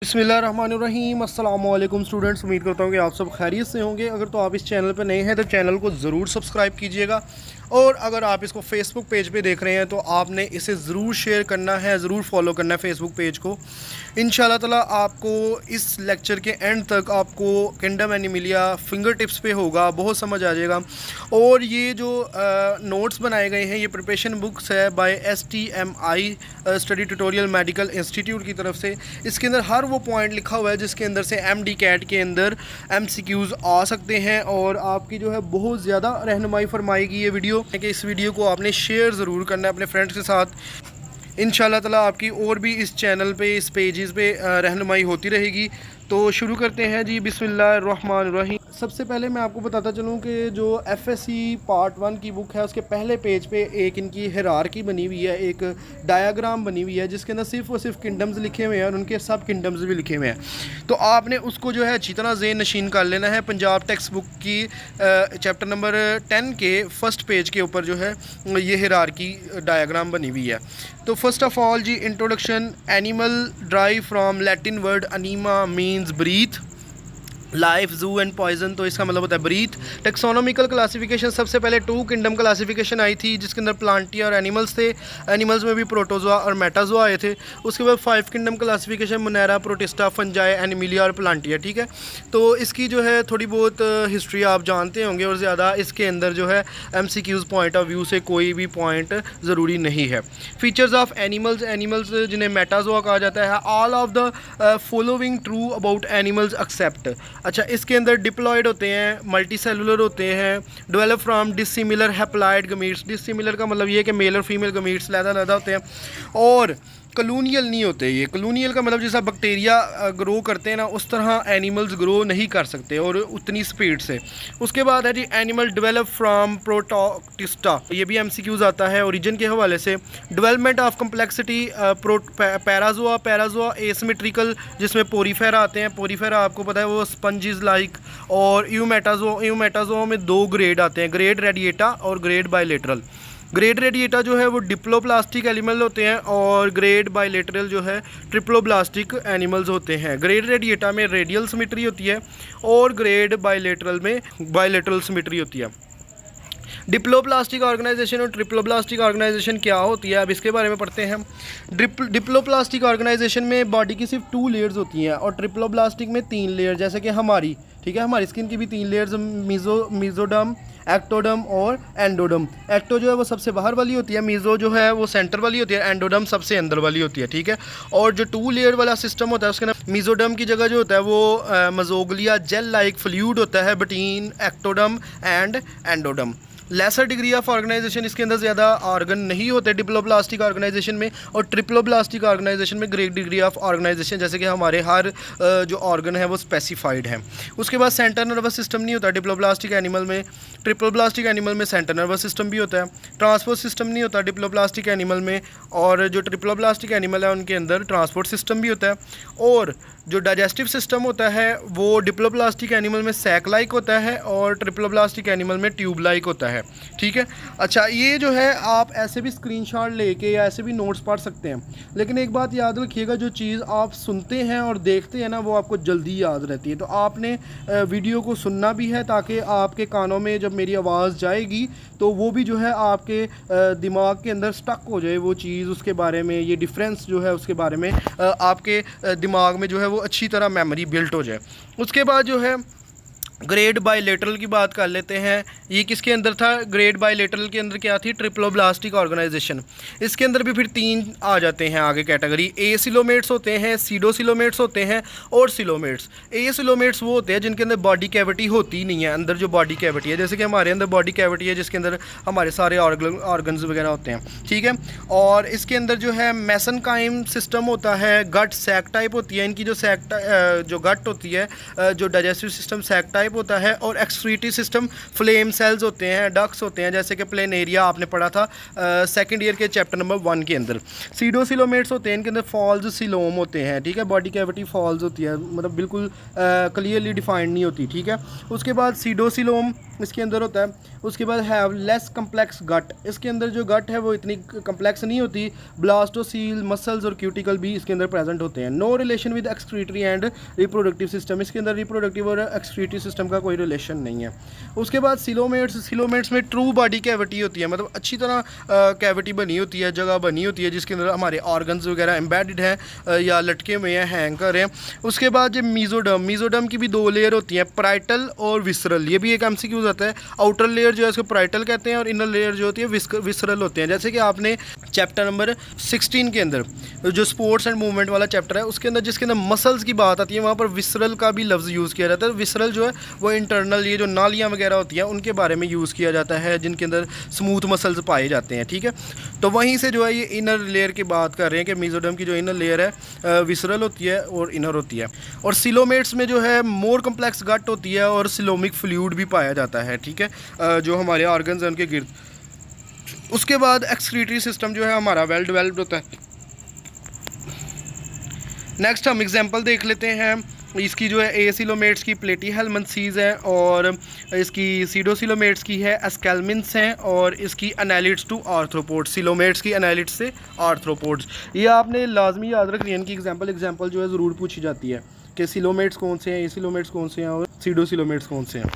बिस्मिल्लाहिर्रहमानिर्रहीम अस्सलाम वालेकुम स्टूडेंट्स। उम्मीद करता हूँ कि आप सब खैरियत से होंगे। अगर तो आप इस चैनल पर नए हैं तो चैनल को ज़रूर सब्सक्राइब कीजिएगा, और अगर आप इसको फेसबुक पेज पे देख रहे हैं तो आपने इसे ज़रूर शेयर करना है, ज़रूर फॉलो करना है फेसबुक पेज को। इंशाल्लाह ताला आपको इस लेक्चर के एंड तक आपको किंगडम एनिमिलिया फिंगर टिप्स पे होगा, बहुत समझ आ जाएगा। और ये जो नोट्स बनाए गए हैं ये प्रिपरेशन बुक्स है by STMI study tutorial medical institute की तरफ से। इसके अंदर हर वो पॉइंट लिखा हुआ है जिसके अंदर से MD कैट के अंदर MCQs आ सकते हैं, और आपकी जो है बहुत ज़्यादा रहनुमाई फरमाएगी ये वीडियो। कि इस वीडियो को आपने शेयर ज़रूर करना है अपने फ्रेंड्स के साथ। इंशाल्लाह ताला आपकी और भी इस चैनल पे, इस पेजेस पे रहनुमाई होती रहेगी। तो शुरू करते हैं जी, बिस्मिल्लाहिर्रहमानिर्रहीम। सबसे पहले मैं आपको बताता चलूँ कि जो FSC पार्ट 1 की बुक है उसके पहले पेज पे एक इनकी हिरार्की बनी हुई है, एक डायग्राम बनी हुई है जिसके अंदर सिर्फ और सिर्फ किंगडम्स लिखे हुए हैं और उनके सब किंगडम्स भी लिखे हुए हैं। तो आपने उसको जो है अच्छी तरह ज़ेहन नशीन कर लेना है। पंजाब टेक्स्ट बुक की चैप्टर नंबर 10 के फर्स्ट पेज के ऊपर जो है ये हिरार्की डायग्राम बनी हुई है। तो फर्स्ट ऑफ ऑल जी, introduction. Animal drive from Latin word anima means breath, life, zoo and poison. तो इसका मतलब होता है ब्रीथ। टेक्सोनॉमिकल क्लासिफिकेशन, सबसे पहले 2 किंगडम क्लासिफिकेशन आई थी जिसके अंदर प्लांटिया और एनिमल्स थे। एनिमल्स में भी प्रोटोजोआ और मेटाजोआ आए थे। उसके बाद 5 kingdom classification, Monera, protista, fungi, Animalia और प्लांटिया। ठीक है, तो इसकी जो है थोड़ी बहुत हिस्ट्री आप जानते होंगे, और ज़्यादा इसके अंदर जो है MCQs पॉइंट ऑफ व्यू से कोई भी पॉइंट ज़रूरी नहीं है। फीचर्स ऑफ एनिमल्स, एनिमल्स जिन्हें मेटाजोआ कहा जाता है। All of the following true about animals except. अच्छा, इसके अंदर डिप्लॉयड होते हैं, मल्टी सेलुलर होते हैं, develop from dissimilar haploid gametes. Dissimilar का मतलब ये है कि मेल और फीमेल गमीट्स लहदा होते हैं, और कॉलोनियल नहीं होते। ये कॉलोनियल का मतलब जैसा बैक्टीरिया ग्रो करते हैं ना, उस तरह एनिमल्स ग्रो नहीं कर सकते और उतनी स्पीड से। उसके बाद है जी, एनिमल डेवलप फ्राम प्रोटोटिस्टा। ये भी MCQs आता है ओरिजिन के हवाले से। Development of complexity, Parazoa, Parazoa asymmetrical जिसमें पोरीफेरा आते हैं। पोरीफेरा आपको पता है वो स्पंजिस लाइक। और यूमेटाजोआ में 2 ग्रेड आते हैं, ग्रेड रेडिएटा और ग्रेड बायलेटरल। ग्रेड रेडिएटा जो है वो डिप्लोप्लास्टिक एनिमल होते हैं, और ग्रेड बायलेटरल जो है ट्रिप्लोप्लास्टिक एनिमल्स होते हैं। ग्रेड रेडिएटा में रेडियल सिमेट्री होती है और ग्रेड बायलेटरल में बायलेटरल सिमेट्री होती है। डिप्लोप्लास्टिक ऑर्गेनाइजेशन और ट्रिप्लोप्लास्टिक ऑर्गेनाइजेशन क्या होती है, अब इसके बारे में पढ़ते हैं। डिप्लोप्लास्टिक ऑर्गेनाइजेशन में बॉडी की सिर्फ 2 लेयर्स होती हैं, और ट्रिप्लोप्लास्टिक में 3 लेयर, जैसे कि हमारी, ठीक है, हमारी स्किन की भी 3 लेयर्स, मीजोडर्म, एक्टोडर्म और एंडोडर्म। एक्टो जो है वो सबसे बाहर वाली होती है, मीजो जो है वो सेंटर वाली होती है, एंडोडर्म सबसे अंदर वाली होती है। ठीक है, और जो 2 लेयर वाला सिस्टम होता है उसके अंदर मीजोडर्म की जगह जो होता है वो मजोगलिया जेल लाइक फ्लूइड होता है between ectoderm and endoderm. Lesser degree of organisation, इसके अंदर ज़्यादा ऑर्गन नहीं होते डिप्लोप्लास्टिक ऑर्गेनाइजेशन में, और ट्रिप्लोप्लास्टिक ऑर्गेनाइजेशन में ग्रेट डिग्री ऑफ ऑर्गेनाइजेशन, जैसे कि हमारे हर जो ऑर्गन है वो स्पेसिफाइड है। उसके बाद सेंटर नर्वस सिस्टम नहीं होता डिप्लोप्लास्टिक एनिमल में। ट्रिप्लोप्लास्टिक एनिमल में सेंटर नर्वस सिस्टम भी होता है। ट्रांसपोर्ट सिस्टम नहीं होता डिप्लोप्लास्टिक एनिमल में, और जो ट्रिप्लोप्लास्टिक एनिमल है उनके अंदर ट्रांसपोर्ट सिस्टम भी होता है। और जो डाइजेस्टिव सिस्टम होता है वो डिप्लोप्लास्टिक एनिमल में सैक लाइक होता है, और ट्रिप्लोप्लास्टिक एनिमल में ट्यूब लाइक होता है। ठीक है, अच्छा, ये जो है आप ऐसे भी स्क्रीनशॉट लेके या ऐसे भी नोट्स पढ़ सकते हैं, लेकिन एक बात याद रखिएगा, जो चीज़ आप सुनते हैं और देखते हैं ना वो आपको जल्दी याद रहती है। तो आपने वीडियो को सुनना भी है ताकि आपके कानों में जब मेरी आवाज़ जाएगी तो वो भी जो है आपके दिमाग के अंदर स्टक हो जाए वो चीज़, उसके बारे में ये डिफरेंस जो है उसके बारे में आपके दिमाग में जो है वो अच्छी तरह मेमोरी बिल्ट हो जाए। उसके बाद जो है ग्रेड बायलेटरल की बात कर लेते हैं। ये किसके अंदर था? ग्रेड बायलेटरल के अंदर क्या थी? Triploblastic organisation. इसके अंदर भी फिर 3 आ जाते हैं आगे कैटेगरी। एसिलोमेट्स होते हैं, सीडोसिलोमेट्स होते हैं और सिलोमेट्स। एसिलोमेट्स वो होते हैं जिनके अंदर बॉडी कैविटी होती नहीं है, अंदर जो बॉडी कैविटी है, जैसे कि हमारे अंदर बॉडी कैविटी है जिसके अंदर हमारे सारे ऑर्गन्स वगैरह होते हैं। ठीक है, और इसके अंदर जो है मेसेनकाइम सिस्टम होता है, गट सैक टाइप होती है इनकी, जो गट होती है, जो डाइजेस्टिव सिस्टम सैक टाइप होता है, और एक्सक्रीटरी सिस्टम फ्लेम सेल्स होते हैं, डक्स होते हैं, जैसे कि प्लेनेरिया आपने पढ़ा था सेकंड ईयर के चैप्टर नंबर 1 के अंदर। सीडोसिलोमेट्स होते हैं, इनके अंदर फॉल्स सिलोम होते हैं। ठीक है, बॉडी कैविटी फॉल्स होती है, मतलब बिल्कुल क्लियरली डिफाइंड नहीं होती। ठीक है, उसके बाद सीडोसिलोम इसके अंदर होता है। उसके बाद हैव लेस कम्प्लेक्स गट, इसके अंदर जो गट है वो इतनी कम्प्लेक्स नहीं होती। ब्लास्टोसील, मसल्स और क्यूटिकल भी इसके अंदर प्रेजेंट होते हैं। No relation with excretory and reproductive system, इसके अंदर रिप्रोडक्टिव और एक्सक्रीटरी सिस्टम का कोई रिलेशन नहीं है। उसके बाद सिलोमेट्स, सिलोमेट्स में ट्रू बॉडी कैविटी होती है, मतलब अच्छी तरह कैविटी बनी होती है, जगह बनी होती है जिसके अंदर हमारे ऑर्गन्स वगैरह एम्बेडेड हैं या लटके हुए हैं, हैंग कर रहे हैं। उसके बाद जो मीजोडर्म, मीजोडर्म की भी 2 लेयर होती हैं, प्राइटल और विसरल। ये भी एक एमसीक्यू आता है। आउटर लेयर जो है इसको प्राइटल कहते हैं और इनर लेयर जो होती है विसरल होते हैं। जैसे कि आपने चैप्टर नंबर 16 के अंदर जो स्पोर्ट्स एंड मूवमेंट वाला चैप्टर है उसके अंदर जिसके अंदर मसल्स की बात आती है वहाँ पर विसरल का भी लफ्ज़ यूज़ किया जाता है। विसरल जो है वो इंटरनल, ये जो नालियाँ वगैरह होती हैं उनके बारे में यूज़ किया जाता है जिनके अंदर स्मूथ मसल्स पाए जाते हैं, ठीक है। तो वहीं से जो है ये इनर लेयर की बात कर रहे हैं कि मीजोडर्म की जो इनर लेयर है विसरल होती है और इनर होती है। और सिलोमेट्स में जो है मोर कम्प्लेक्स गट होती है और सिलोमिक फ्लूइड भी पाया जाता है, ठीक है, जो हमारे ऑर्गन्स हैं उनके गिर्द। उसके बाद एक्सक्रीटरी सिस्टम जो है हमारा वेल डेवलप्ड होता है। नेक्स्ट हम एग्जांपल देख लेते हैं। इसकी जो है एसिलोमेट्स की प्लेटीहेलमिन्थेस है और इसकी सीडोसिलोमेट्स की है एस्केल्मिन्स हैं और इसकी एनालिड्स टू आर्थ्रोपोड्स, सिलोमेट्स की एनालिड्स से आर्थ्रोपोड्स। ये आपने लाजमी याद रखनी है, इनकी एग्जांपल जो है ज़रूर पूछी जाती है कि सिलोमेट्स कौन से हैं, एसिलोमेट्स कौन से हैं और सीडोसिलोमेट्स कौन से हैं।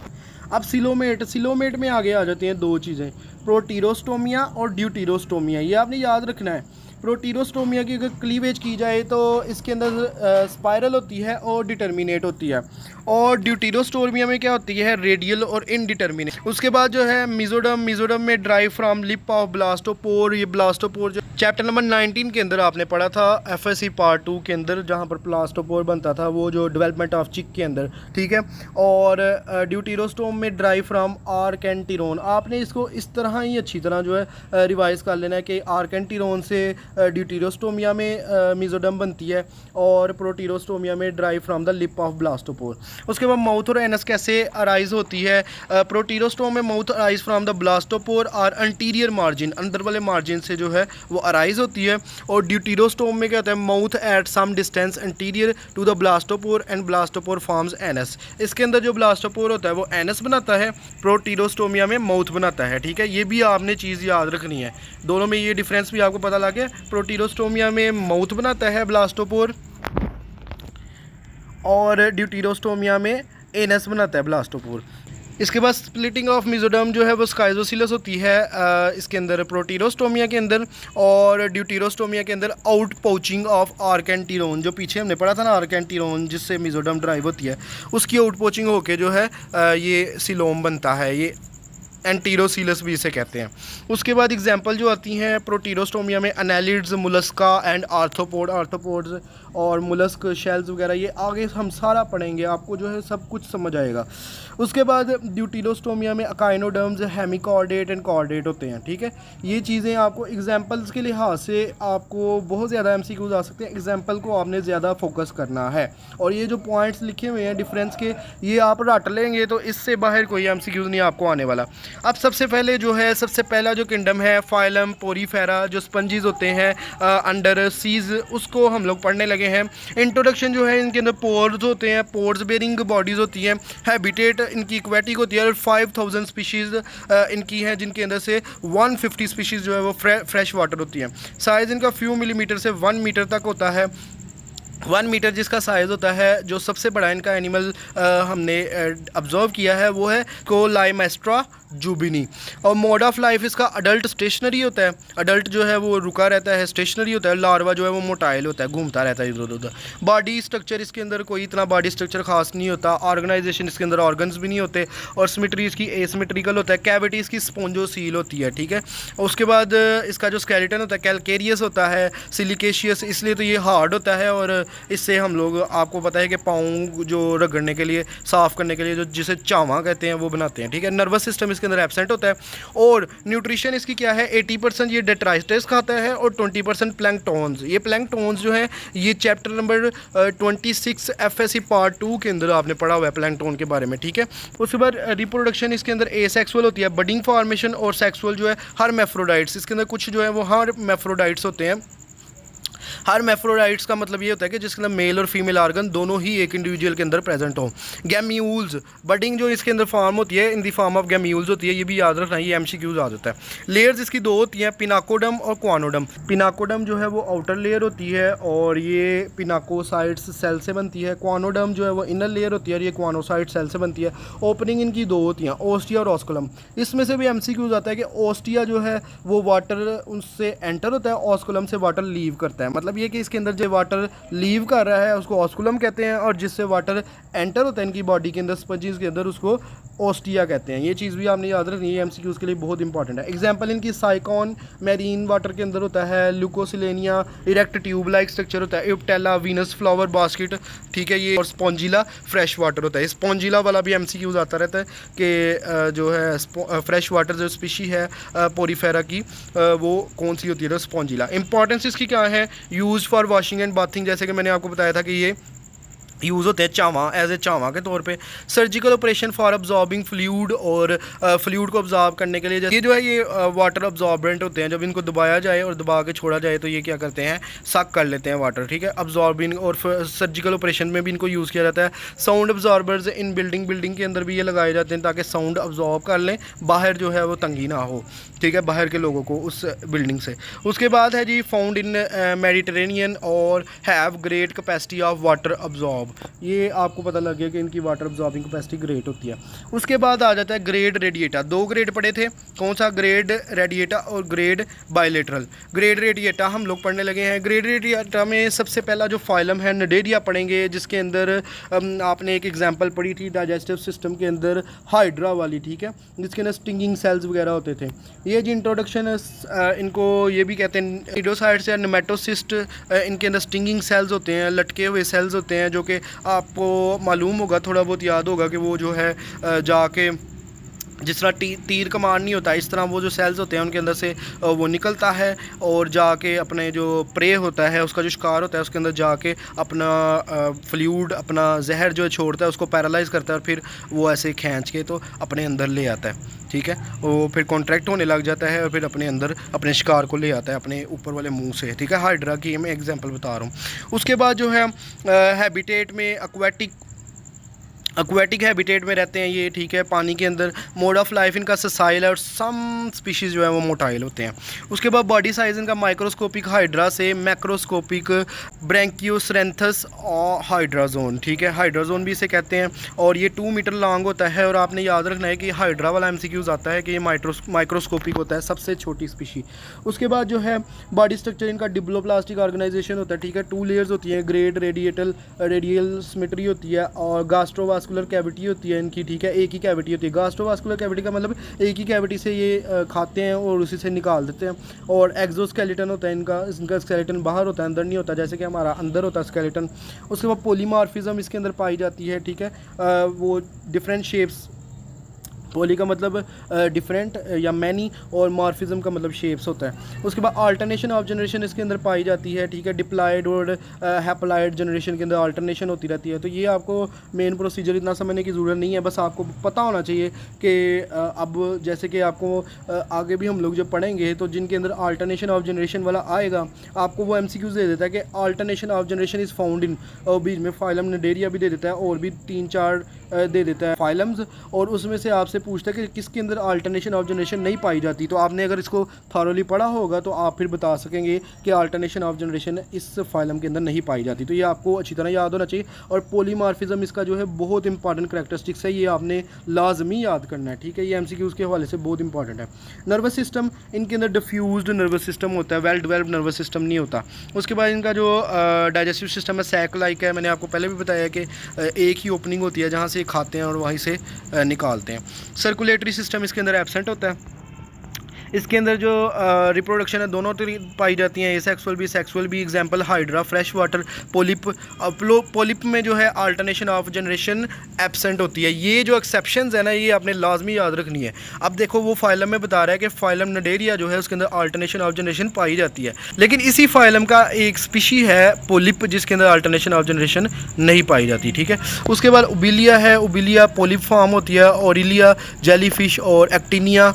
अब सिलोमेट में आगे आ जाती हैं 2 चीज़ें, प्रोटीरोस्टोमिया और ड्यूटीरोस्टोमिया। ये आपने याद रखना है। प्रोटीरोस्टोमिया की अगर क्लीवेज की जाए तो इसके अंदर स्पाइरल होती है और डिटर्मिनेट होती है, और ड्यूटीरोस्टोमिया में क्या होती है, रेडियल और इनडिटर्मिनेट। उसके बाद जो है मीजोडर्म में drive from lip of blastopore. ये ब्लास्टोपोर जो चैप्टर नंबर 19 के अंदर आपने पढ़ा था एफएससी पार्ट 2 के अंदर, जहाँ पर ब्लास्टोपोर बनता था, वो जो डेवलपमेंट ऑफ चिक के अंदर, ठीक है। और ड्यूटीरोस्टोम में ड्राइव फ्रॉम आर्केंटिरोन। आपने इसको इस तरह ही अच्छी तरह जो है रिवाइज कर लेना है कि आर्केंटिरोन से ड्यूटीरोस्टोमिया में मीजोडर्म बनती है और प्रोटीरोस्टोमिया में drive from the lip of blastopore. उसके बाद माउथ और एनस कैसे अराइज होती है। प्रोटीरोस्टोम में mouth arise from the blastopore और अंटीरियर मार्जिन, अंदर वाले मार्जिन से जो है वो अराइज होती है। और ड्यूटीरोस्टोम में क्या होता है, mouth at some distance anterior to the blastopore and blastopore forms anus. इसके अंदर जो ब्लास्टोपोर होता है वो एनस बनाता है, प्रोटीरोस्टोमिया में माउथ बनाता है, ठीक है। ये भी आपने चीज़ याद रखनी है, दोनों में ये डिफरेंस भी आपको पता लग गया। प्रोटीरोस्टोमिया में माउथ बनाता है ब्लास्टोपोर और ड्यूटीरोस्टोमिया में एनस बनाता है ब्लास्टोपोर। इसके बाद स्प्लिटिंग ऑफ मीजोडर्म जो है वो स्काइजोसिलस होती है इसके अंदर प्रोटीरोस्टोमिया के अंदर, और ड्यूटीरोस्टोमिया के अंदर आउट पोचिंग ऑफ आर्केंटिरोन, जो पीछे हमने पढ़ा था ना आर्केंटिरोन जिससे मीजोडर्म ड्राइव होती है, उसकी आउट पोचिंग होके जो है ये सिलोम बनता है, ये एंटीरोसिलस भी इसे कहते हैं। उसके बाद एग्जांपल जो आती हैं प्रोटीरोस्टोमिया में एनालिड्स, मुलस्का एंड आर्थ्रोपोड्स और मुलस्क, शेल्स वगैरह, ये आगे हम सारा पढ़ेंगे, आपको जो है सब कुछ समझ आएगा। उसके बाद ड्यूटीरोस्टोमिया में अकाइनोडर्म्स, हेमिकॉर्डेट एंड कॉर्डेट होते हैं, ठीक है। ये चीज़ें आपको एग्जांपल्स के लिहाज से आपको बहुत ज़्यादा एमसीक्यूज आ सकते हैं, एग्जांपल को आपने ज़्यादा फोकस करना है। और ये जो पॉइंट्स लिखे हुए हैं डिफरेंस के, ये आप रट लेंगे तो इससे बाहर कोई एमसीक्यूज नहीं आपको आने वाला। अब सबसे पहले जो है, सबसे पहला जो किंगडम है फाइलम पोरीफेरा, जो स्पंजीज होते हैं अंडर सीज, उसको हम लोग पढ़ने लगे हैं। इंट्रोडक्शन जो है, इनके अंदर पोर्स होते हैं, पोर्स बेरिंग बॉडीज़ होती हैं। हैबिटेट इनकी एक्वेटिक होती है और 5000 स्पीशीज़ इनकी हैं, जिनके अंदर से 150 स्पीशीज़ जो है वो फ्रेश वाटर होती हैं। साइज़ इनका फ्यू मिलीमीटर से 1 मीटर तक होता है। 1 मीटर जिसका साइज़ होता है। जो सबसे बड़ा इनका एनिमल हमने ऑब्जर्व किया है वो है कोलाइमेस्ट्रा जुबिनी। और मोड ऑफ लाइफ इसका अडल्ट स्टेशनरी होता है, अडल्ट जो है वो रुका रहता है, स्टेशनरी होता है। लार्वा जो है वो मोटाइल होता है, घूमता रहता है इधर उधर। बॉडी स्ट्रक्चर इसके अंदर कोई इतना बॉडी स्ट्रक्चर खास नहीं होता। ऑर्गेनाइजेशन इसके अंदर ऑर्गन्स भी नहीं होते। और सिमेट्री इसकी एसिमेट्रिकल होता है। कैविटी इसकी स्पोंजोसील होती है, ठीक है। उसके बाद इसका जो स्केलेटन होता है कैलकेरियस होता है, सिलिकेशियस, इसलिए तो ये हार्ड होता है। और इससे हम लोग, आपको पता है कि पाँव जो रगड़ने के लिए, साफ़ करने के लिए, जो जिसे चावा कहते हैं, वो बनाते हैं, ठीक है। नर्वस सिस्टम इसके अंदर एब्सेंट होता है। और न्यूट्रिशन इसकी क्या है, 80% ये डेट्राइटस खाता है और 20% प्लैंकटॉन्स। ये प्लैंकटॉन्स जो है ये चैप्टर नंबर 26 एफएससी पार्ट 2 के अंदर आपने पढ़ा हुआ है प्लैंकटॉन के बारे में, ठीक है। उसके बाद रिप्रोडक्शन इसके अंदर एसेक्सुअल होती है, बडिंग फॉर्मेशन, और सेक्सुअल जो है हर्मेफ्रोडाइट्स। इसके अंदर कुछ जो है वो हर्मेफ्रोडाइट्स होते हैं। हर्मैफ्रोडाइट्स का मतलब ये होता है कि जिसके अंदर मेल और फीमेल आर्गन दोनों ही एक इंडिविजुअल के अंदर प्रेजेंट हो। गैम्यूल्स, बडिंग जो इसके अंदर फॉर्म होती है इन द फॉर्म ऑफ गैम्यूल्स होती है, ये भी याद रखना, ये एमसीक्यूज आ जाता है। लेयर्स इसकी दो होती हैं, पिनाकोडम और क्वानोडम। पिनाकोडम जो है वो आउटर लेयर होती है और ये पिनाकोसाइट्स सेल से बनती है। क्वानोडम जो है वो इनर लेयर होती है और ये क्वानोसाइट सेल से बनती है। ओपनिंग इनकी दो होती हैं, ओस्टिया और ऑस्कुलम। इसमें से भी एमसीक्यूज आता है कि ओस्टिया जो है वो वाटर उससे एंटर होता है, ऑस्कुलम से वाटर लीव करता है। मतलब ये कि इसके अंदर जो वाटर लीव कर रहा है उसको ऑस्कुलम कहते हैं और जिससे वाटर एंटर होता है इनकी बॉडी के अंदर, स्पंजीज के अंदर, उसको ओस्टिया कहते हैं। ये चीज़ भी आपने याद रखनी है, एमसीक्यूज के लिए बहुत इंपॉर्टेंट है। एग्जांपल इनकी साइकॉन मैरीन वाटर के अंदर होता है, ल्यूकोसिलेनिया इरेक्ट ट्यूब लाइक स्ट्रक्चर होता है, इप्टेला वीनस फ्लावर बास्केट, ठीक है ये, और स्पॉन्जिला फ्रेश वाटर होता है। स्पॉन्जिला वाला भी एमसीक्यूज आता रहता है कि जो है फ्रेश वाटर जो स्पीशी है पोरीफेरा की वो कौन सी होती है, तो स्पॉन्जिला। इंपॉर्टेंस इसकी क्या है, use for washing and bathing, जैसे कि मैंने आपको बताया था कि ये यूज़ होते हैं चावा, एज ए चावा के तौर पे। Surgical operation for absorbing fluid, और फ्लूइड को ऑब्जॉर्ब करने के लिए ये जो है ये वाटर अब्जॉर्बेंट होते हैं, जब इनको दबाया जाए और दबा के छोड़ा जाए तो ये क्या करते हैं, सक कर लेते हैं वाटर, ठीक है। अब्जॉर्बिंग और सर्जिकल ऑपरेशन में भी इनको यूज़ किया जाता है। साउंड अब्जॉर्बर्स इन बिल्डिंग के अंदर भी ये लगाए जाते हैं ताकि साउंड अब्जॉर्ब कर लें, बाहर जो है वो तंगी ना हो, ठीक है, बाहर के लोगों को उस बिल्डिंग से। उसके बाद है जी फाउंड इन मेडिटेरेनियन और have great capacity of water absorb. ये आपको पता लग गया कि इनकी वाटर अब्जॉर्बिंग कैपेसिटी ग्रेट होती है। उसके बाद आ जाता है ग्रेड रेडिएटा। दो ग्रेड पढ़े थे, कौन सा, ग्रेड रेडिएटा और ग्रेड बायलेटरल। ग्रेड रेडिएटा हम लोग पढ़ने लगे हैं। ग्रेड रेडिएटा में सबसे पहला जो फाइलम है नडेरिया पढ़ेंगे, जिसके अंदर आपने एक एग्जांपल पढ़ी थी डाइजेस्टिव सिस्टम के अंदर हाइड्रा वाली, ठीक है, जिसके अंदर स्टिंगिंग सेल्स वगैरह होते थे। ये जी इंट्रोडक्शन इनको ये भी कहते हैं ईडोसाइट्स या नेमेटोसिस्ट। इनके अंदर स्टिंगिंग सेल्स होते हैं, लटके हुए सेल्स होते हैं, जो कि आपको मालूम होगा, थोड़ा बहुत याद होगा कि वो जो है जाके जिस तरह तीर कमान नहीं होता, इस तरह वो जो सेल्स होते हैं उनके अंदर से वो निकलता है और जाके अपने जो प्रे होता है, उसका जो शिकार होता है, उसके अंदर जाके अपना फ्लूइड, अपना जहर जो छोड़ता है, उसको पैरालाइज करता है और फिर वो ऐसे खींच के तो अपने अंदर ले आता है, ठीक है। वो फिर कॉन्ट्रैक्ट होने लग जाता है और फिर अपने अंदर अपने शिकार को ले आता है अपने ऊपर वाले मुंह से, ठीक है। हाइड्रा की मैं एग्जांपल बता रहा हूँ। उसके बाद जो है हैबिटेट में एक्वेटिक हैबिटेट में रहते हैं ये, ठीक है, पानी के अंदर। मोड ऑफ लाइफ इनका ससाइल है और सम स्पीशीज़ जो है वो मोटाइल होते हैं। उसके बाद बॉडी साइज़ इनका माइक्रोस्कोपिक हाइड्रा से मैक्रोस्कोपिक ब्रैंकियोसेरेंथस और हाइड्राजोन, ठीक है, हाइड्राजोन भी इसे कहते हैं, और ये 2 मीटर लॉन्ग होता है। और आपने याद रखना है कि हाइड्रा वाला एमसीक्यूज आता है कि ये माइक्रोस्कोपिक होता है, सबसे छोटी स्पीशी। उसके बाद जो है बॉडी स्ट्रक्चर इनका डिप्लोप्लास्टिक ऑर्गेनाइजेशन होता है, ठीक है। 2 लेयर्स होती हैं, ग्रेड रेडियल सिमेट्री होती है और गास्ट्रोवास्कुलर कैविटी होती है इनकी, ठीक है, एक ही कैविटी होती है। गास्ट्रोवास्कुलर कैविटी का मतलब एक ही कैविटी से ये खाते हैं और उसी से निकाल देते हैं। और एक्सोस्केलेटन होता है इनका स्केलेटन बाहर होता है, अंदर नहीं होता, जैसे कि हमारा अंदर होता है स्केलेटन। उसके बाद पोलीमॉर्फिज्म इसके अंदर पाई जाती है, ठीक है, वो डिफरेंट शेप्स, पोली का मतलब डिफरेंट या मैनी और मॉर्फिज्म का मतलब शेप्स होता है। उसके बाद अल्टरनेशन ऑफ जनरेशन इसके अंदर पाई जाती है, ठीक है, डिप्लॉयड और हैप्लॉयड जनरेशन के अंदर अल्टरनेशन होती रहती है। तो ये आपको मेन प्रोसीजर इतना समझने की ज़रूरत नहीं है, बस आपको पता होना चाहिए कि अब जैसे कि आपको आगे भी हम लोग जब पढ़ेंगे तो जिनके अंदर अल्टरनेशन ऑफ जनरेशन वाला आएगा आपको वो एमसीक्यूज दे देता है कि alternation of generation is found in, और बीच में फाइलम नडेरिया भी दे देता है और भी 3-4 दे देता है फाइलम्स, और उसमें से आपसे पूछता है कि किसके अंदर अल्टरनेशन ऑफ जनरेशन नहीं पाई जाती। तो आपने अगर इसको थॉरोली पढ़ा होगा तो आप फिर बता सकेंगे कि अल्टरनेशन ऑफ जनरेशन इस फाइलम के अंदर नहीं पाई जाती। तो ये आपको अच्छी तरह याद होना चाहिए। और पोलीमॉर्फिज्म इसका जो है बहुत इंपॉर्टेंट करैक्टरिस्टिक्स है, ये आपने लाजमी याद करना है, ठीक है। ये एमसीक्यूज के हवाले से बहुत इंपॉर्टेंट है। नर्वस सिस्टम इनके अंदर डिफ्यूज्ड नर्वस सिस्टम होता है, वेल डेवलप्ड नर्वस सिस्टम नहीं होता। उसके बाद इनका जो डाइजेस्टिव सिस्टम है सैक लाइक है, मैंने आपको पहले भी बताया कि एक ही ओपनिंग होती है जहाँ से खाते हैं और वहीं से निकालते हैं। सर्कुलेटरी सिस्टम इसके अंदर एब्सेंट होता है। इसके अंदर जो रिप्रोडक्शन है दोनों पाई जाती हैं, सेक्सुअल भी। Example hydra, fresh water, polyp में जो है अल्टरनेशन ऑफ जनरेशन एब्सेंट होती है। ये जो एक्सेप्शंस है ना, ये आपने लाजमी याद रखनी है। अब देखो वो फाइलम में बता रहा है कि फाइलम नडेरिया जो है उसके अंदर अल्टरनेशन ऑफ जनरेशन पाई जाती है, लेकिन इसी फाइलम का एक स्पीशी है पोलिप जिसके अंदर अल्टरनेशन ऑफ जनरेशन नहीं पाई जाती, ठीक है। उसके बाद उबिलिया है, उबिलिया पोलिप फॉर्म होती है, ओरिलिया जेलीफिश और एक्टिनिया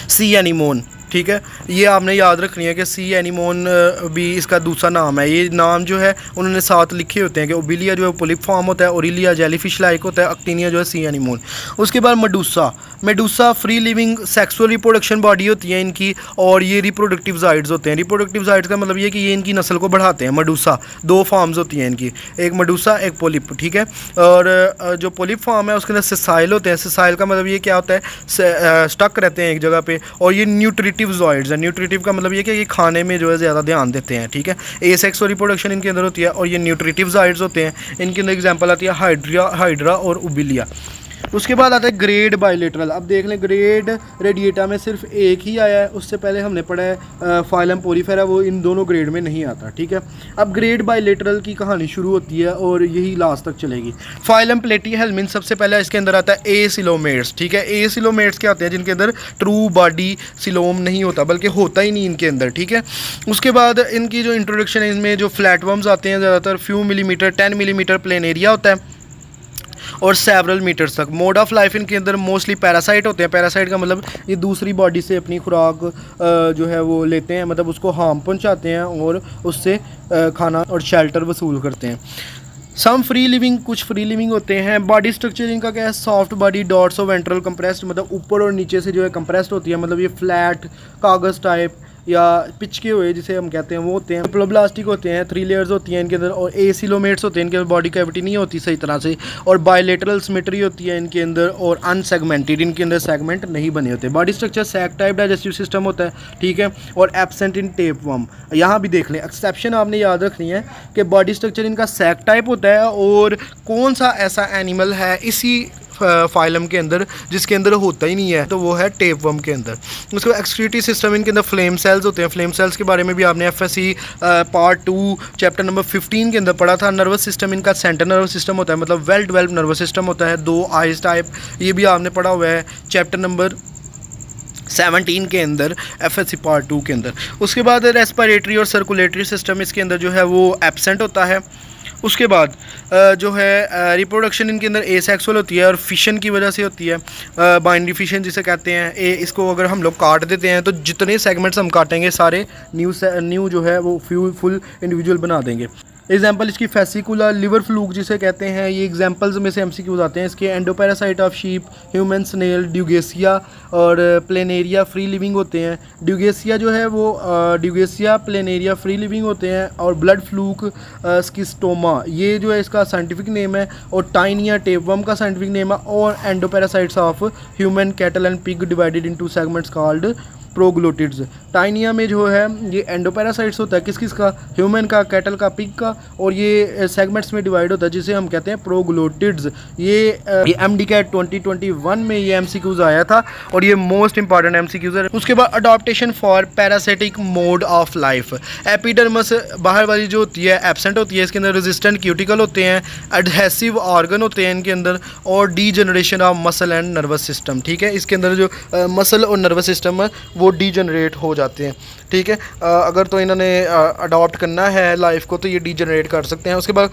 सी एनीमोन, ठीक है, ये आपने याद रखनी है कि सी एनीमोन भी इसका दूसरा नाम है। ये नाम जो है उन्होंने साथ लिखे होते हैं कि ओबिलिया जो है पोलिप फॉर्म होता है, ओरिलिया जेलीफिश लाइक होता है, एक्टिनिया जो है सी एनीमोन। उसके बाद Medusa. Medusa free living sexual reproduction body होती है इनकी, और ये रिप्रोडक्टिव जाइड्स होते हैं। रिप्रोडक्टिव जाइड्स का मतलब ये कि ये इनकी नस्ल को बढ़ाते हैं। मेडूसा दो फॉर्म्स होती हैं इनकी, एक मेडूसा एक पोलिप, ठीक है। और जो पोलिप फॉर्म है उसके अंदर सिसाइल होते हैं। सिसाइल का मतलब ये क्या होता है, स्टक रहते हैं एक जगह पे। और ये न्यूट्रिटिव जॉइड्स है। न्यूट्रिटिव का मतलब ये कि ये खाने में जो है ज़्यादा ध्यान देते हैं, ठीक है। एसेक्सुअल रिप्रोडक्शन इनके अंदर होती है, और ये न्यूट्रिटिव जॉइड्स होते हैं। इनके अंदर एग्जांपल आती है हाइड्रा और ओबिलिया। उसके बाद आता है ग्रेड बायलेटरल। अब देख लें, ग्रेड रेडिएटा में सिर्फ एक ही आया है, उससे पहले हमने पढ़ा है फाइलम पोरीफेरा, वो इन दोनों ग्रेड में नहीं आता, ठीक है। अब ग्रेड बायलेटरल की कहानी शुरू होती है और यही लास्ट तक चलेगी। फाइलम प्लेटीहेल्मिन सबसे पहले इसके अंदर आता है ए सिलोमेट्स, ठीक है। ए सिलोमेट्स क्या होते हैं, जिनके अंदर ट्रू बॉडी सिलोम नहीं होता, बल्कि होता ही नहीं इनके अंदर, ठीक है। उसके बाद इनकी जो इंट्रोडक्शन है, इसमें जो फ्लैटवर्म्स आते हैं ज़्यादातर few millimetre 10 millimetre plain area होता है और सेवरल मीटर्स तक। मोड ऑफ लाइफ इनके अंदर मोस्टली पैरासाइट होते हैं। पैरासाइट का मतलब ये दूसरी बॉडी से अपनी खुराक जो है वो लेते हैं, मतलब उसको हार्म पहुंचाते हैं और उससे खाना और शेल्टर वसूल करते हैं। सम फ्री लिविंग, कुछ फ्री लिविंग होते हैं। बॉडी स्ट्रक्चर इनका क्या है, soft body, dots of ventral compressed, मतलब ऊपर और नीचे से जो है कंप्रेस्ड होती है, मतलब ये फ्लैट कागज़ टाइप या पिचके हुए जिसे हम कहते हैं वो होते हैं। प्लोब्लास्टिक होते हैं, 3 लेयर्स होती हैं इनके अंदर, और एसिलोमेट्स होते हैं इनके अंदर, बॉडी कैविटी नहीं होती सही तरह से, और बायलेटरल सिमेट्री होती है इनके अंदर, और अनसेगमेंटेड, इनके अंदर सेगमेंट नहीं बने होते। Body structure sac type digestive system होता है, ठीक है, और एब्सेंट इन टेपवर्म। यहाँ भी देख लें, एक्सेप्शन आपने याद रखनी है कि बॉडी स्ट्रक्चर इनका सैक टाइप होता है, और कौन सा ऐसा एनिमल है इसी फाइलम के अंदर जिसके अंदर होता ही नहीं है, तो वो है टेपवर्म के अंदर। उसके बाद एक्सक्रीटरी सिस्टम, इनके अंदर फ्लेम सेल्स होते हैं। फ्लेम सेल्स के बारे में भी आपने एफएससी पार्ट 2 चैप्टर नंबर 15 के अंदर पढ़ा था। नर्वस सिस्टम इनका सेंट्रल नर्वस सिस्टम होता है, मतलब वेल डेवलप्ड नर्वस सिस्टम होता है, 2 आइज टाइप, ये भी आपने पढ़ा हुआ है चैप्टर नंबर 17 के अंदर, एफएससी पार्ट 2 के अंदर। उसके बाद रेस्पिरेटरी और सर्कुलेटरी सिस्टम इसके अंदर जो है वो एब्सेंट होता है। उसके बाद जो है रिप्रोडक्शन इनके अंदर एसेक्सुअल होती है और फिशन की वजह से होती है, बाइनरी फिशन जिसे कहते हैं। इसको अगर हम लोग काट देते हैं तो जितने सेगमेंट्स हम काटेंगे सारे न्यू जो है वो फुल इंडिविजुअल बना देंगे। एग्जाम्पल इसकी फेसिकुला, लिवर फ्लूक जिसे कहते हैं, ये एग्जाम्पल्स में से एमसीक्यूज आते हैं इसके। Endoparasite of sheep, human snail, Dugesia और प्लेनेरिया फ्री लिविंग होते हैं। ड्यूगेसिया जो है वो ड्यूगेसिया प्लेनेरिया फ्री लिविंग होते हैं, और ब्लड फ्लूक स्किस्टोमा ये जो है इसका साइंटिफिक नेम है, और टाइनिया टेपवर्म का साइंटिफिक नेम है, और endoparasites of human, cattle and pig divided into segments called proglottids. Taenia में जो है ये एंडोपैरासाइट्स होता है, किस का, ह्यूमन का, कैटल का, पिग का, और ये सेगमेंट्स में डिवाइड होता है जिसे हम कहते हैं प्रोग्लोटिड्स। ये MDCAT 2021 में ये एमसीक्यूज आया था, और ये मोस्ट इंपॉर्टेंट एमसीक्यूज है। उसके बाद adaptation for parasitic mode of life. Epidermis बाहर वाली जो होती है एब्सेंट होती है, इसके अंदर रेजिस्टेंट क्यूटिकल होते हैं, एडहेसिव ऑर्गन होते हैं इनके अंदर, और degeneration of muscle and nervous system, ठीक है। इसके अंदर जो मसल और नर्वस सिस्टम है वो डीजनरेट हो जाते हैं, ठीक है। अगर तो इन्होंने अडॉप्ट करना है लाइफ को तो ये डीजनरेट कर सकते हैं। उसके बाद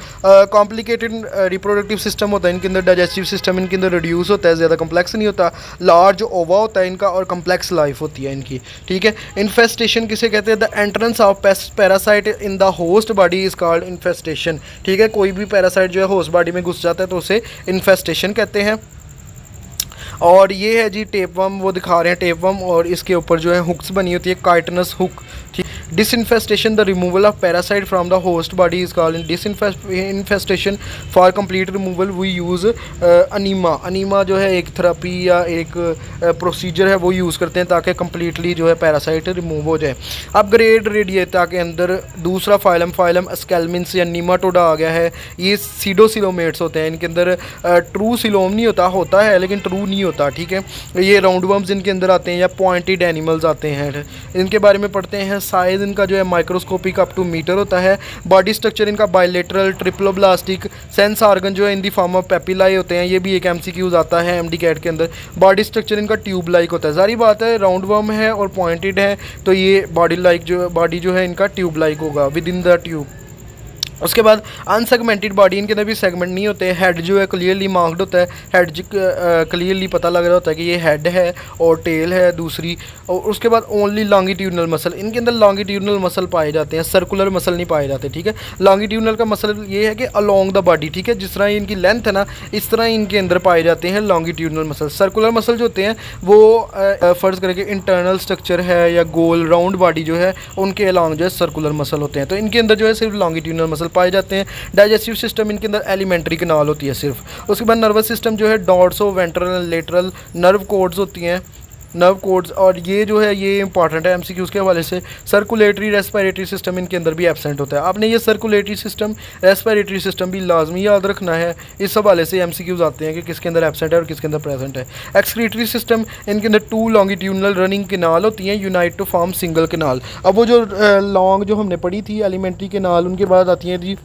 कॉम्प्लिकेटेड रिप्रोडक्टिव सिस्टम होता है इनके अंदर। डाइजेस्टिव सिस्टम इनके अंदर रिड्यूस होता है, ज़्यादा कम्प्लेक्स नहीं होता। लार्ज ओवा होता है इनका, और कम्प्लेक्स लाइफ होती है इनकी, ठीक है। इन्फेस्टेशन किसे कहते हैं, the entrance of parasite in the host body is called infestation, ठीक है। कोई भी पैरासाइट जो है होस्ट बॉडी में घुस जाता है तो उसे इन्फेस्टेशन कहते हैं। और ये है जी टेपवर्म, वो दिखा रहे हैं टेपवर्म, और इसके ऊपर जो है हुक्स बनी होती है, काइटनस हुक, ठीक। Disinfestation, the removal of parasite from the host body is called disinfestation. For complete removal we use enema. Enema जो है एक थेरेपी या एक प्रोसीजर है वो यूज़ करते हैं ताकि कम्प्लीटली जो है पैरासाइट रिमूव हो जाए। अपग्रेड रेडिएटा के अंदर दूसरा फाइलम स्केलमिन्स या नीमाटोडा आ गया है। ये सीडोसिलोमेट्स होते हैं, इनके अंदर ट्रू सिलोम नहीं होता है लेकिन ट्रू नहीं होता, ठीक है। ये राउंड वर्म्स इनके अंदर आते हैं, या पॉइंटेड एनिमल्स आते हैं। इनके बारे में पढ़ते हैं। साइज इनका जो है माइक्रोस्कोपिक अप टू मीटर होता है। बॉडी स्ट्रक्चर इनका बायलेटरल, ट्रिप्लोब्लास्टिक। सेंस ऑर्गन जो है इन दी फॉर्म ऑफ पेपिलाई होते हैं, ये भी एक MCQs आता है MDCAT के अंदर। बॉडी स्ट्रक्चर इनका ट्यूब लाइक होता है। सारी बात है, राउंड वर्म है और पॉइंटेड है तो ये बॉडी जो है इनका ट्यूब लाइक होगा, विद इन द ट्यूब। उसके बाद अनसेगमेंटेड बॉडी, इनके अंदर भी सेगमेंट नहीं होते। हेड जो है क्लियरली मार्क्ड होता है, हेड क्लियरली पता लग रहा होता है कि ये हेड है और टेल है दूसरी। और उसके बाद ओनली लॉन्गिट्यूडनल मसल, इनके अंदर लॉन्गिट्यूडनल मसल पाए जाते हैं, सर्कुलर मसल नहीं पाए जाते, ठीक है। लॉन्गिट्यूडनल का मसल ये है कि अलोंग द बॉडी, ठीक है, जिस तरह इनकी लेंथ है ना इस तरह इनके अंदर पाए जाते हैं लॉन्गिट्यूडनल मसल। सर्कुलर मसल जो होते हैं वो फ़र्ज़ करें कि इंटरनल स्ट्रक्चर है या गोल राउंड बॉडी जो है उनके अलॉन्ग जो है सर्कुलर मसल होते हैं, तो इनके अंदर जो है सिर्फ लॉन्गिट्यूडनल मसल पाए जाते हैं। डाइजेस्टिव सिस्टम इनके अंदर एलिमेंट्री कैनाल होती है सिर्फ। उसके बाद नर्वस सिस्टम जो है dorso ventral lateral nerve codes होती हैं, नर्व कोड्स, और ये जो है ये इंपॉर्टेंट है एमसीक्यूज़ के हवाले से। सर्कुलेटरी रेस्पिरेटरी सिस्टम इनके अंदर भी एब्सेंट होता है। आपने ये सर्कुलेटरी सिस्टम रेस्पिरेटरी सिस्टम भी लाजमी याद रखना है, इस हवाले से एमसीक्यूज़ आते हैं कि किसके अंदर एब्सेंट है और किसके अंदर प्रेजेंट है। एक्सक्रीटरी सिस्टम, इनके अंदर 2 लॉन्गिट्यूडनल रनिंग कैनाल होती हैं, unite to form single canal. अब वो जो लॉन्ग जो हमने पढ़ी थी एलिमेंट्री कैनाल, उनके बाद आती हैं जी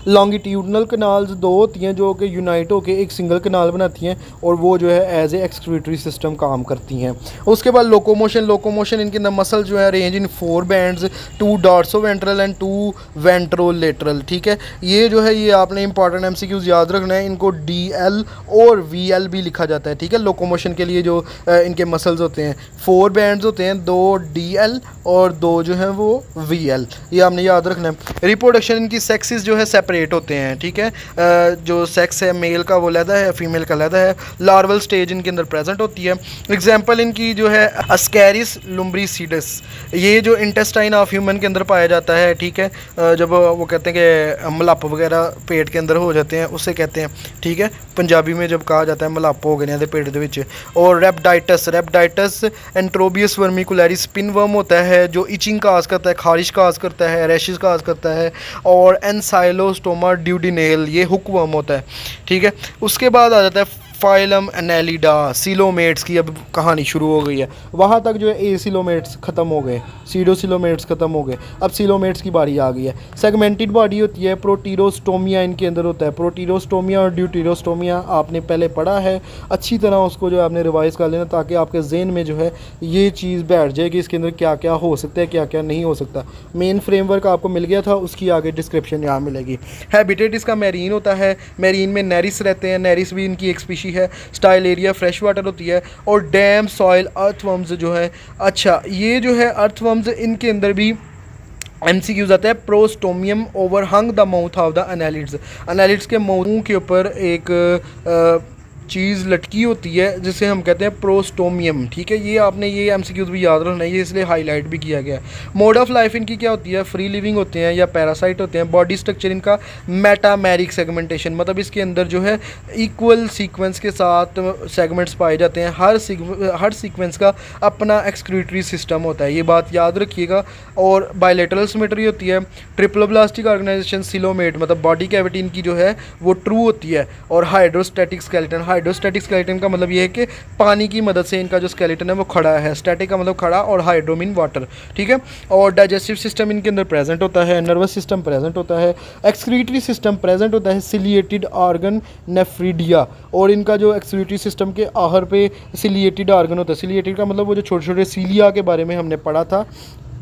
लॉन्गिट्यूडनल कनाल्स 2 होती हैं जो कि यूनाइट होकर एक सिंगल कनाल बनाती हैं, और वो जो है एज ए एक्सक्रीटरी सिस्टम काम करती हैं। उसके बाद लोकोमोशन इनके अंदर मसल जो है range in 4 bands, 2 dorso ventral and 2 ventrolateral, ठीक है। ये जो है ये आपने इंपॉर्टेंट एमसीक्यूज याद रखना है, इनको DL और VL भी लिखा जाता है, ठीक है। लोकोमोशन के लिए जो इनके मसल्स होते हैं 4 बैंड्स होते हैं, 2 DL और 2 जो है वो VL, ये आपने याद रखना है। रिप्रोडक्शन इनकी सेक्सेस जो है सेपरेट होते हैं, ठीक है। जो सेक्स है मेल का वो अलग है, फीमेल का अलग है। लार्वल स्टेज इनके अंदर प्रेजेंट होती है। एग्जांपल इनकी जो है अस्कैरिस लुम्ब्रिसिडस, ये जो इंटेस्टाइन ऑफ ह्यूमन के अंदर पाया जाता है, ठीक है। जब वो कहते हैं कि मलाप वगैरह पेट के अंदर हो जाते हैं उससे कहते हैं, ठीक है, पंजाबी में जब कहा जाता है मलाप हो गए पेट के विच। और रेप्टाइटस एंट्रोबियस वर्मिकुलैरिस स्पिन वर्म होता है जो इचिंग काज करता है, खारिश काज करता है, रैशेस काज करता है। और एनसाइलोस्टोमा ड्यूडिनेल, ये हुक वर्म होता है, ठीक है। उसके बाद आ जाता है फाइलम एनेलिडा, सिलोमेट्स की अब कहानी शुरू हो गई है। वहाँ तक जो है एसिलोमेट्स ख़त्म हो गए, सीडोसिलोमेट्स ख़त्म हो गए, अब सिलोमेट्स की बारी आ गई है। सेगमेंटेड बॉडी होती है, प्रोटीरोस्टोमिया इनके अंदर होता है। प्रोटीरोस्टोमिया और ड्यूटीरोस्टोमिया आपने पहले पढ़ा है, अच्छी तरह उसको जो है आपने रिवाइज़ कर लेना ताकि आपके जहन में जो है ये चीज़ बैठ जाए कि इसके अंदर क्या क्या हो सकता है, क्या क्या नहीं हो सकता। मेन फ्रेमवर्क आपको मिल गया था, उसकी आगे डिस्क्रिप्शन यहाँ मिलेगी। हैबिटेट इसका मैरीन होता है, मैरीन में नेरिस रहते हैं, नेरिस भी इनकी एक स्पीशी है। स्टाइल एरिया फ्रेश वाटर होती है। और डैम सॉइल अर्थवर्म्स जो है, अच्छा ये जो है अर्थवर्म्स इनके अंदर भी एमसीक्यूज आता है। Prostomium overhang the mouth of the annelids, annelids के मुंह के ऊपर एक चीज़ लटकी होती है जिसे हम कहते हैं प्रोस्टोमियम, ठीक है। ये आपने ये एमसीक्यूज भी याद रखना है, ये इसलिए हाईलाइट भी किया गया है। मोड ऑफ लाइफ इनकी क्या होती है, फ्री लिविंग होते हैं या पैरासाइट होते हैं। बॉडी स्ट्रक्चर इनका मेटामेरिक सेगमेंटेशन, मतलब इसके अंदर जो है इक्वल सीक्वेंस के साथ सेगमेंट्स पाए जाते हैं। हर सीक्वेंस का अपना एक्सक्रीटरी सिस्टम होता है, ये बात याद रखिएगा। और बायलेटरल सिमेट्री होती है। ट्रिप्लोब्लास्टिक ऑर्गेनाइजेशन सिलोमेट, मतलब बॉडी कैविटी इनकी जो है वो ट्रू होती है। और हाइड्रोस्टैटिक स्केलेटन, हाइड्रोस्टैटिक स्केलेटन का मतलब ये है कि पानी की मदद से इनका जो स्केलेटन है वो खड़ा है। स्टैटिक का मतलब खड़ा, और हाइड्रो मीन वाटर, ठीक है। और डाइजेस्टिव सिस्टम इनके अंदर प्रेजेंट होता है, नर्वस सिस्टम प्रेजेंट होता है, एक्सक्रीटरी सिस्टम प्रेजेंट होता है, सिलिएटेड ऑर्गन नेफ्रीडिया, और इनका जो एक्सक्रीटरी सिस्टम के आहर पे सिलिएटेड ऑर्गन होता है। सिलिएटेड का मतलब वो जो छोटे छोटे सीलिया के बारे में हमने पढ़ा था,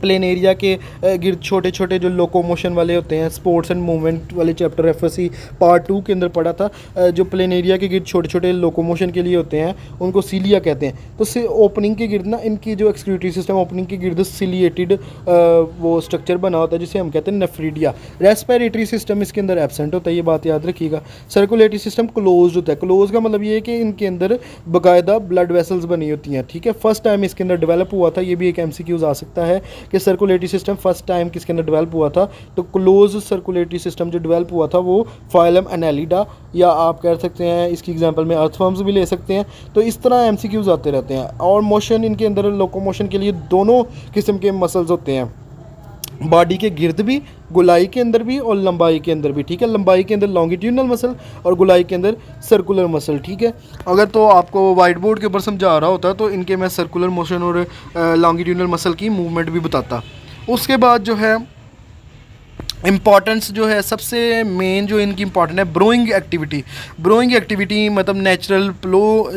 प्लेन एरिया के गिर्द छोटे छोटे जो लोकोमोशन वाले होते हैं, स्पोर्ट्स एंड मूवमेंट वाले चैप्टर एफएससी पार्ट 2 के अंदर पढ़ा था। जो प्लेन एरिया के गिर्द छोटे छोटे लोकोमोशन के लिए होते हैं उनको सीलिया कहते हैं। तो से ओपनिंग के गिर्द ना इनकी जो एक्सक्रीटरी सिस्टम ओपनिंग के गिर्द सिलिएटेड वो स्ट्रक्चर बना होता है जिसे हम कहते हैं नेफ्रीडिया। रेस्पिरेटरी सिस्टम इसके अंदर एब्सेंट होता है, ये बात याद रखिएगा। सर्कुलेटरी सिस्टम क्लोज होता है। क्लोज का मतलब ये है कि इनके अंदर बाकायदा ब्लड वेसल्स बनी होती हैं, ठीक है। फर्स्ट टाइम इसके अंदर डेवलप हुआ था, ये भी एक एमसीक्यूज आ सकता है कि सर्कुलेटरी सिस्टम फर्स्ट टाइम किसके अंदर डेवलप हुआ था। तो क्लोज सर्कुलेटरी सिस्टम जो डेवलप हुआ था वो फाइलम एनेलिडा, या आप कह सकते हैं इसकी एग्जांपल में अर्थवर्म्स भी ले सकते हैं। तो इस तरह एमसीक्यूज आते रहते हैं। और मोशन इनके अंदर लोकोमोशन के लिए दोनों किस्म के मसल्स होते हैं, बॉडी के गिर्द भी, गुलाई के अंदर भी और लंबाई के अंदर भी, ठीक है। लंबाई के अंदर लॉन्गिट्यूडनल मसल और गुलाई के अंदर सर्कुलर मसल, ठीक है। अगर तो आपको वाइट बोर्ड के ऊपर समझा रहा होता तो इनके मैं सर्कुलर मोशन और लॉन्गिट्यूडनल मसल की मूवमेंट भी बताता। उसके बाद जो है इम्पॉर्टेंस जो है सबसे मेन जो इनकी इम्पॉर्टेंट है ब्रोइंग एक्टिविटी मतलब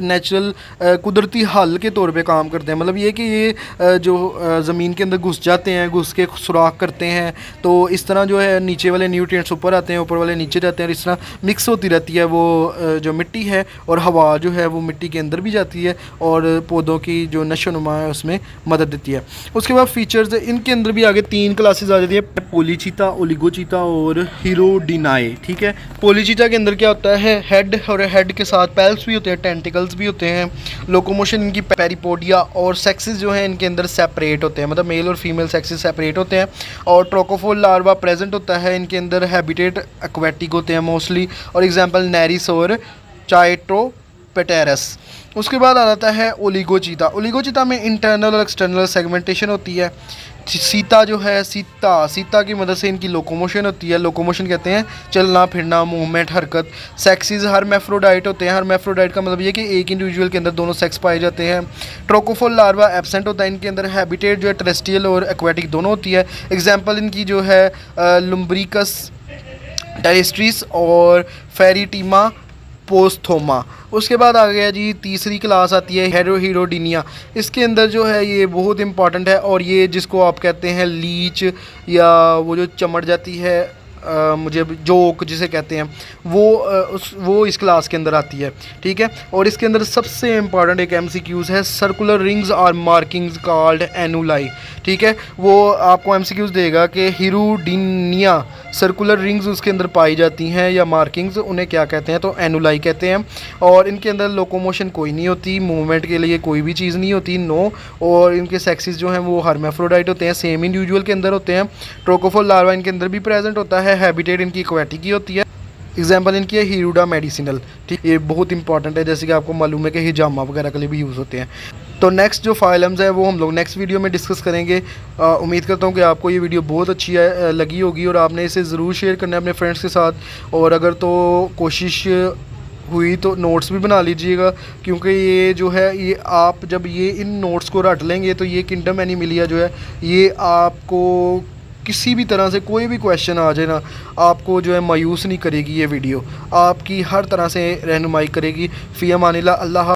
नेचुरल कुदरती हल के तौर पे काम करते हैं। मतलब ये कि ये जो ज़मीन के अंदर घुस जाते हैं, घुस के सुराख करते हैं, तो इस तरह जो है नीचे वाले न्यूट्रिएंट्स ऊपर आते हैं, ऊपर वाले नीचे जाते हैं, और इस तरह मिक्स होती रहती है वो जो मिट्टी है, और हवा जो है वो मिट्टी के अंदर भी जाती है और पौधों की जो नशोनुमा है उसमें मदद देती है। उसके बाद फीचर्स इनके अंदर भी आगे 3 क्लासेस आ जाती है, पोलीचीता, ओलिगोचीता और हीरोडिनाए। ठीक है, पोलीचीता के अंदर क्या होता है, हेड, और हेड के साथ पैल्स भी होते हैं, टेंटिकल्स भी होते हैं, लोकोमोशन इनकी पेरिपोडिया, और सेक्सेस जो हैं इनके अंदर सेपरेट होते हैं, मतलब मेल और फीमेल सेक्सेस सेपरेट होते हैं, और ट्रोकोफोल लार्वा प्रेजेंट होता है इनके अंदर, हैबिटेट एक्वेटिक होते हैं मोस्टली, और एग्जांपल नेरिस और चाइट्रोपेटेरस। उसके बाद आ जाता है ओलिगोचीता में इंटरनल और एक्सटर्नल सेगमेंटेशन होती है। सीता जो है, सीता की मदद से इनकी लोकोमोशन होती है, लोकोमोशन कहते हैं चलना फिरना, मूवमेंट, हरकत। सेक्सिस हर्मैफ्रोडाइट होते हैं, हर्मैफ्रोडाइट का मतलब ये कि एक इंडिविजुअल के अंदर दोनों सेक्स पाए जाते हैं। ट्रोकोफोल लार्वा एब्सेंट होता है इनके अंदर, हैबिटेट जो है टेरेस्ट्रियल और एक्वेटिक दोनों होती है। एग्जाम्पल इनकी जो है लुम्ब्रिकस टेरेस्ट्रिस और फेरिटीमा पोस्थोमा। उसके बाद आ गया जी तीसरी क्लास आती है हीरोडिनिया। इसके अंदर जो है ये बहुत इंपॉर्टेंट है, और ये जिसको आप कहते हैं लीच, या वो जो चमड़ जाती है मुझे जोक जिसे कहते हैं, वो इस क्लास के अंदर आती है। ठीक है, और इसके अंदर सबसे इंपॉर्टेंट एक एमसीक्यूज़ है, circular rings are markings called annuli. ठीक है, वो आपको एमसीक्यूज़ देगा कि हीरोडिनिया सर्कुलर रिंग्स उसके अंदर पाई जाती हैं या मार्किंग्स, उन्हें क्या कहते हैं, तो एनुलाई कहते हैं। और इनके अंदर लोकोमोशन कोई नहीं होती, मूवमेंट के लिए कोई भी चीज़ नहीं होती, नो। और इनके सेक्सेस जो हैं वो हर्मैफ्रोडाइट होते हैं, सेम इंडिविजुअल के अंदर होते हैं। ट्रोकोफोल लार्वा इनके अंदर भी प्रेजेंट होता है, हैबिटेट इनकी एक्वेटिक ही होती है। एग्जाम्पल इनकी है हीरोडा मेडिसिनल। ठीक, ये बहुत इंपॉर्टेंट है, जैसे कि आपको मालूम है कि हिजामा वगैरह के लिए भी यूज़ होते हैं। तो नेक्स्ट जो फाइलम्स है वो हम लोग नेक्स्ट वीडियो में डिस्कस करेंगे। उम्मीद करता हूँ कि आपको ये वीडियो बहुत अच्छी लगी होगी, और आपने इसे ज़रूर शेयर करना है अपने फ्रेंड्स के साथ, और अगर तो कोशिश हुई तो नोट्स भी बना लीजिएगा, क्योंकि ये जो है ये आप जब ये इन नोट्स को रट लेंगे तो ये किंगडम एनिमिलिया जो है ये आपको किसी भी तरह से कोई भी क्वेश्चन आ जाए ना, आपको जो है मायूस नहीं करेगी। ये वीडियो आपकी हर तरह से रहनुमाई करेगी। फ़ी अमानिल्लाह, अल्लाह।